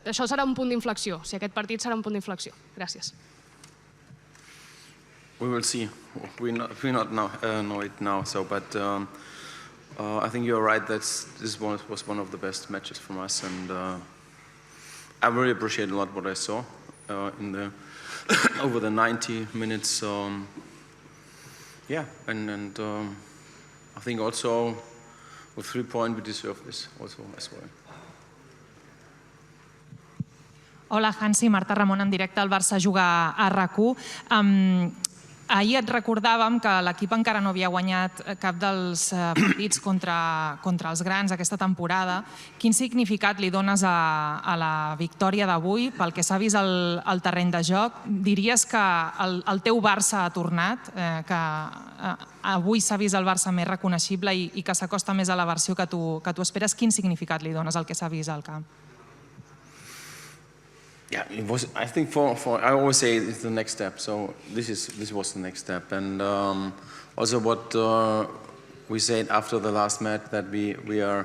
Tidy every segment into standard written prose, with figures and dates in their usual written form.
això serà un punt d'inflexió, si aquest partit serà un punt d'inflexió. Gràcies. We will see. We not know it now. So, but I think you're right. This was one of the best matches from us, and I really appreciate a lot what I saw in the over the 90 minutes. Yeah, and I think also with 3 points we deserve this also as well. Hola, HANSI, Marta Ramon en directe. El Barça juga a RAC1. Ahir et recordàvem que l'equip encara no havia guanyat cap dels partits contra els grans aquesta temporada. Quin significat li dones a la victòria d'avui? Pel que s'ha vist al terreny de joc, diries que el teu Barça ha tornat, que avui s'ha vist el Barça més reconeixible i que s'acosta més a la versió que tu esperes? Quin significat li dones al que s'ha vist al camp? Yeah, I think I always say it's the next step. So this was the next step, and also what we said after the last match, that we are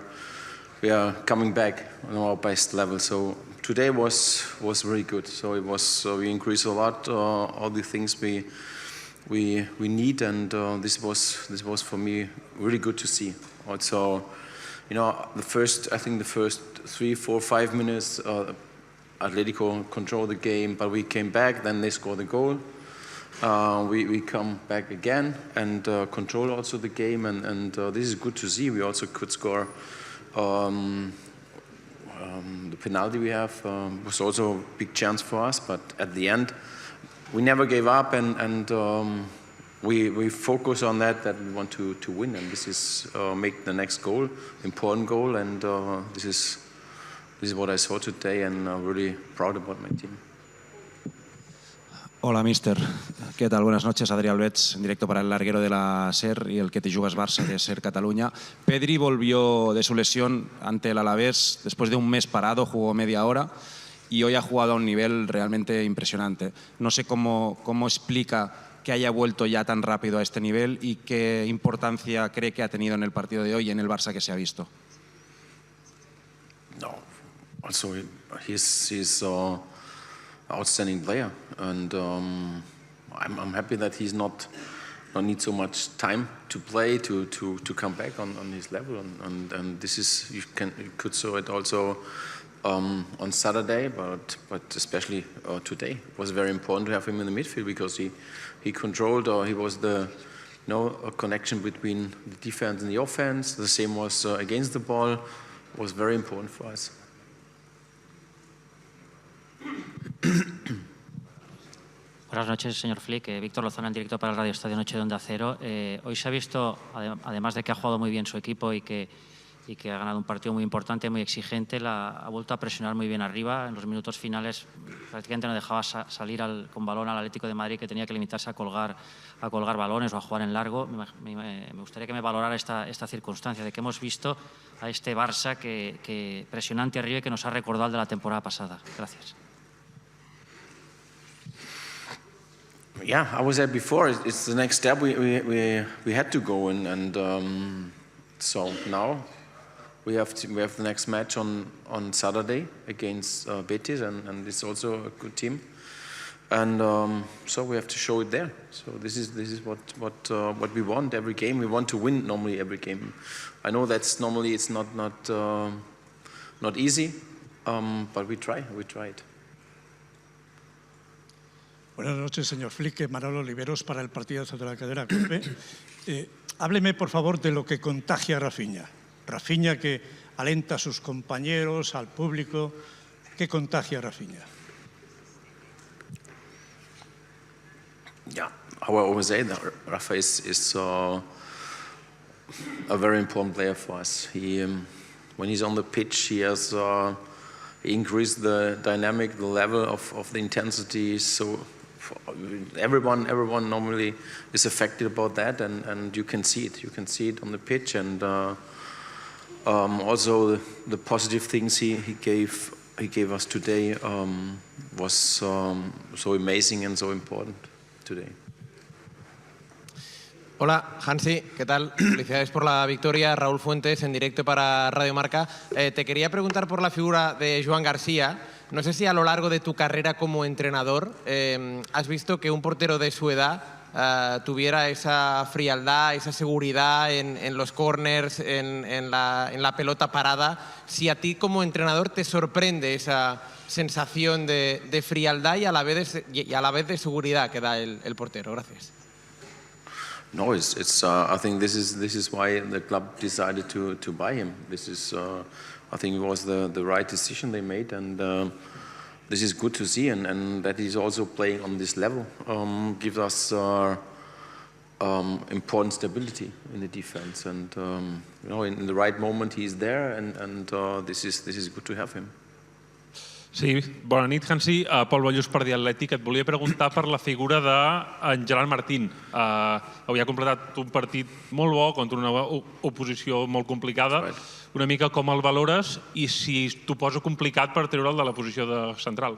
coming back on our best level. So today was really good. So it was we increased a lot all the things we need, and this was for me really good to see. Also, you know, I think the first 3, 4, 5 minutes. Atletico controlled the game, but we came back, then they scored the goal. We come back again and control also the game, and this is good to see. We also could score the penalty we have. Was also a big chance for us, but at the end, we never gave up, and we focus on that we want to win, and this is make the next goal, important goal, and this is what I saw today, and I'm really proud about my team. Hola, mister. ¿Qué tal? Buenas noches. Adrián Albets, en directo para el larguero de la SER y el que te jugas Barça de SER Cataluña. Pedri volvió de su lesión ante el Alavés después de un mes parado, jugó media hora y hoy ha jugado a un nivel realmente impresionante. No sé cómo explica que haya vuelto ya tan rápido a este nivel y qué importancia cree que ha tenido en el partido de hoy y en el Barça que se ha visto. No. Also, he's an outstanding player, and I'm happy that he's not need so much time to play to come back on his level, and this is you could saw it also on Saturday, but especially today it was very important to have him in the midfield, because he controlled, or he was the a connection between the defense and the offense. The same was against the ball. Was very important for us. Buenas noches, señor Flick. Víctor Lozano en directo para el Radio Estadio Noche de Onda Cero. Hoy se ha visto, además de que ha jugado muy bien su equipo y que ha ganado un partido muy importante, muy exigente, ha vuelto a presionar muy bien arriba. En los minutos finales prácticamente no dejaba salir con balón al Atlético de Madrid, que tenía que limitarse a colgar balones o a jugar en largo. Me gustaría que me valorara esta circunstancia de que hemos visto a este Barça que presionante arriba y que nos ha recordado al de la temporada pasada. Gracias. Yeah, I was there before. It's the next step we had to go in, and so now we have the next match on Saturday against Betis, and it's also a good team, and so we have to show it there. So this is what we want every game. We want to win normally every game. I know that's normally it's not easy, but we try it. Buenas noches, señor Flick. Manolo Oliveros para el partidazo de la cadena COPE. Hábleme, por favor, de lo que contagia a Rafinha. Rafinha, que alenta a sus compañeros, al público. ¿Qué contagia a Rafinha? Yeah, I will always say that Rafa is a very important player for us. When he's on the pitch, he has increased the dynamic, the level of the intensity. So everyone normally is affected about that, and you can see it. You can see it on the pitch, and also the positive things he gave us today was so amazing and so important today. Hola, Hansi, ¿qué tal? Felicidades por la victoria. Raúl Fuentes, en directo para Radio Marca. Te quería preguntar por la figura de Joan García. No sé si a lo largo de tu carrera como entrenador has visto que un portero de su edad tuviera esa frialdad, esa seguridad en los corners, en la pelota parada. Si a ti como entrenador te sorprende esa sensación de frialdad y a la vez de seguridad que da el portero. Gracias. No, I think this is why the club decided to buy him. This is, I think, it was the right decision they made, and this is good to see. And that he's also playing on this level gives us important stability in the defense. And in the right moment he's there, and this is good to have him. Sí, bona nit, Hansi. Pol Ballús per The Atlètic. Et volia preguntar per la figura d'en Gerard Martín. Avui ha completat un partit molt bo contra una oposició molt complicada. Una mica com el valores i si t'ho posa complicat per treure'l de la posició de central.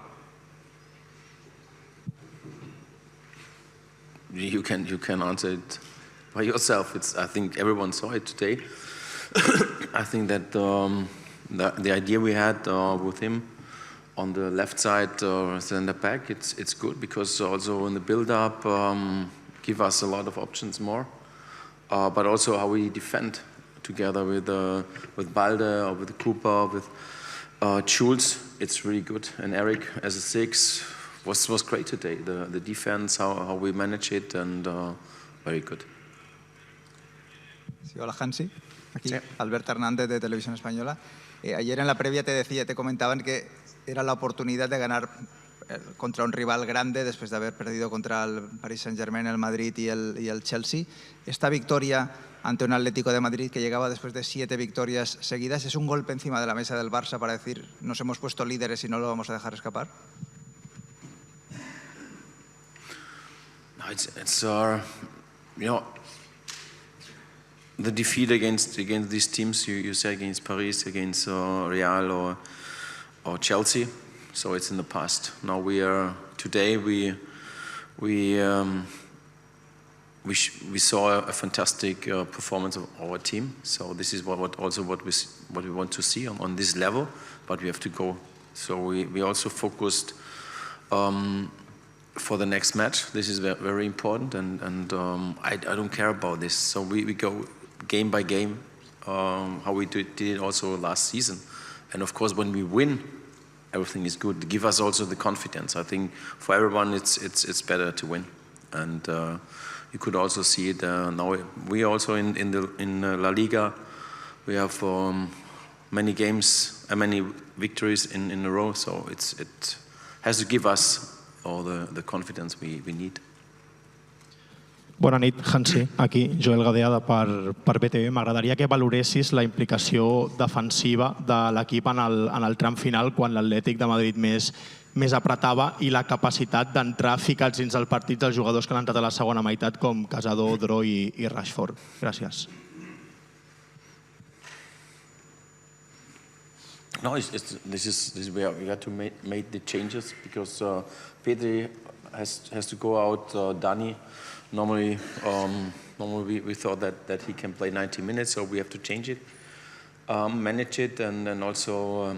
You can answer it by yourself. I think everyone saw it today. I think that the idea we had with him on the left side center back, it's good because also in the build-up give us a lot of options more, but also how we defend together with Balde or with Cooper, with Schulz, it's really good. And Eric as a 6 was great today. The defense, how we manage it, and very good. Sí, hola Hansi, aquí sí. Alberto Hernández de Televisión Española. Ayer en la previa te comentaban que era la oportunidad de ganar contra un rival grande después de haber perdido contra el Paris Saint-Germain, el Madrid y el Chelsea. Esta victoria ante un Atlético de Madrid que llegaba después de 7 victorias seguidas, ¿es un golpe encima de la mesa del Barça para decir nos hemos puesto líderes y no lo vamos a dejar escapar? No, the defeat against these teams, you say against Paris, against Real or Chelsea, so it's in the past. Now today we saw a fantastic performance of our team. So this is what we want to see on this level, but we have to go. So we also focused for the next match. This is very important, and I don't care about this. So we go game by game, how we did it also last season. And of course, when we win, everything is good. Give us also the confidence. I think for everyone, it's better to win. And you could also see it now. We also in La Liga, we have many games, many victories in a row. So it has to give us all the confidence we need. Bona nit, Hansi. Aquí, Joel Gadeada per BTV. M'agradaria que valoressis la implicació defensiva de l'equip en el tram final quan l'Atlètic de Madrid més apretava i la capacitat d'entrar ficats dins el partit dels jugadors que han entrat a la segona meitat com Casador, Dro i Rashford. Gràcies. No, this is where we had to make the changes because Pedri has to go out. Dani, normally we thought that he can play 90 minutes, so we have to change it, manage it, and then also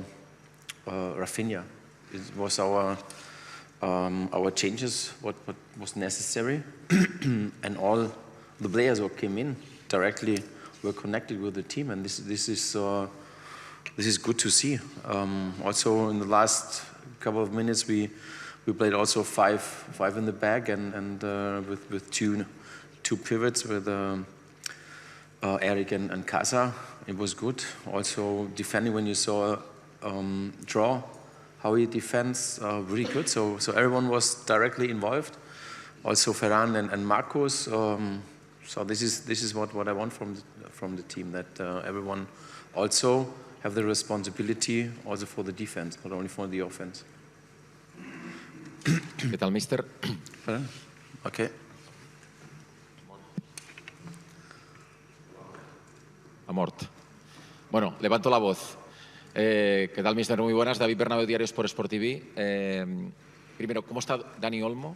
Rafinha. It was our changes, what was necessary, and all the players who came in directly were connected with the team, and this is good to see. Also, in the last couple of minutes, we played also five in the back, and with two pivots with Eric and Casa. It was good. Also, defending when you saw draw, how he defends, really good. So everyone was directly involved. Also Ferran and Marcos. So this is what I want from the team, that everyone also have the responsibility also for the defense, not only for the offense. ¿Qué tal, mister? Okay. Ha mort. Bueno, levanto la voz. ¿Qué tal, mister? Muy buenas. David Bernabéu, Diario Sport TV. Primero, ¿cómo está Dani Olmo?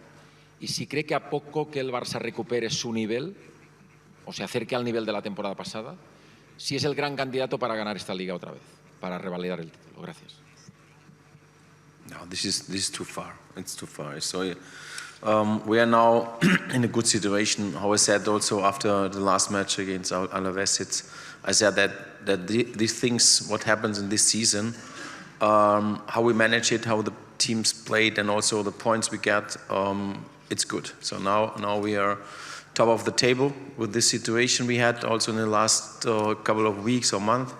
Y si cree que a poco que el Barça recupere su nivel, o se acerque al nivel de la temporada pasada, si es el gran candidato para ganar esta Liga otra vez, para revalidar el título. Gracias. No, this is too far. It's too far. So we are now in a good situation. How I said also after the last match against Alaves, I said that these things, what happens in this season, how we manage it, how the teams played, and also the points we get, it's good. So now we are top of the table with this situation we had also in the last couple of weeks or month.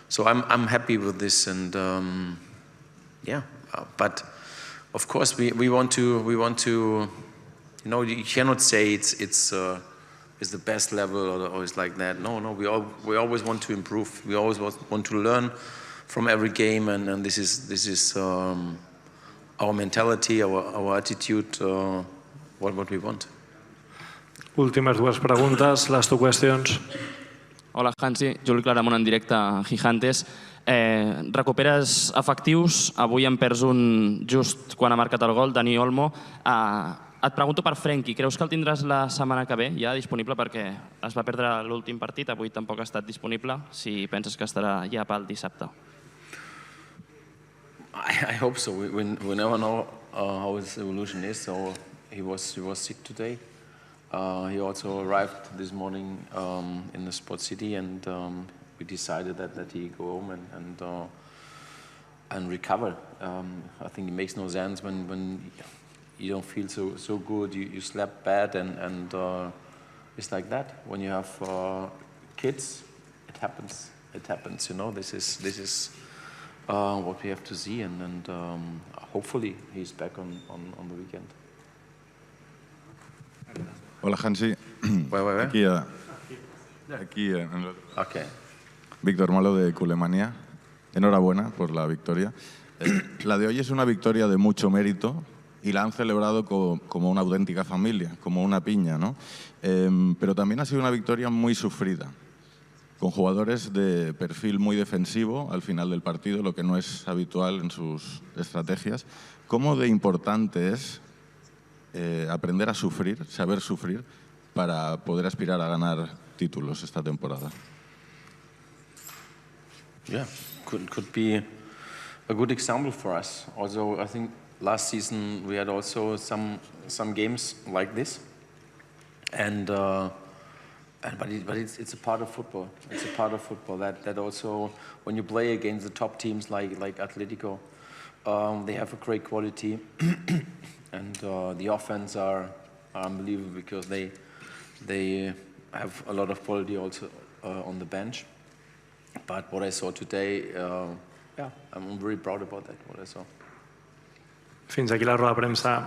So I'm happy with this, and yeah. But of course we want to. You know, you cannot say it's the best level or it's like that. No. We always want to improve. We always want to learn from every game, and this is our mentality, our attitude, what we want. Últimes dues preguntes, last two questions. Hola, Hansi. Juli Claramont en directe a Gigantes. Recuperes efectius. Avui en perds un just quan ha marcat el gol, Dani Olmo. Et pregunto per Frenkie. Creus que el tindràs la setmana que ve ja disponible? Perquè es va perdre l'últim partit, avui tampoc ha estat disponible. Si penses que estarà ja pel dissabte. I hope so. We never know how his evolution is. So he was sick today. He also arrived this morning in the Sport City, and we decided that he go home and recover. I think it makes no sense when you don't feel so good. You slept bad, and it's like that. When you have kids, it happens. It happens. You know, this is what we have to see, and hopefully he's back on the weekend. Hola, Hansi. Aquí okay. Víctor Malo de Culemania. Enhorabuena por la victoria. La de hoy es una victoria de mucho mérito y la han celebrado como una auténtica familia, como una piña, ¿no? Pero también ha sido una victoria muy sufrida, con jugadores de perfil muy defensivo al final del partido, lo que no es habitual en sus estrategias. ¿Cómo de importante es aprender a sufrir, saber sufrir, para poder aspirar a ganar títulos esta temporada? Yeah, could be a good example for us. Also, I think last season we had also some games like this, but it's a part of football. It's a part of football that also when you play against the top teams like Atletico, they have a great quality, and the offense are unbelievable because they have a lot of quality also on the bench. But what I saw today, yeah, I'm very proud about that, what I saw. Fins aquí la roda de premsa.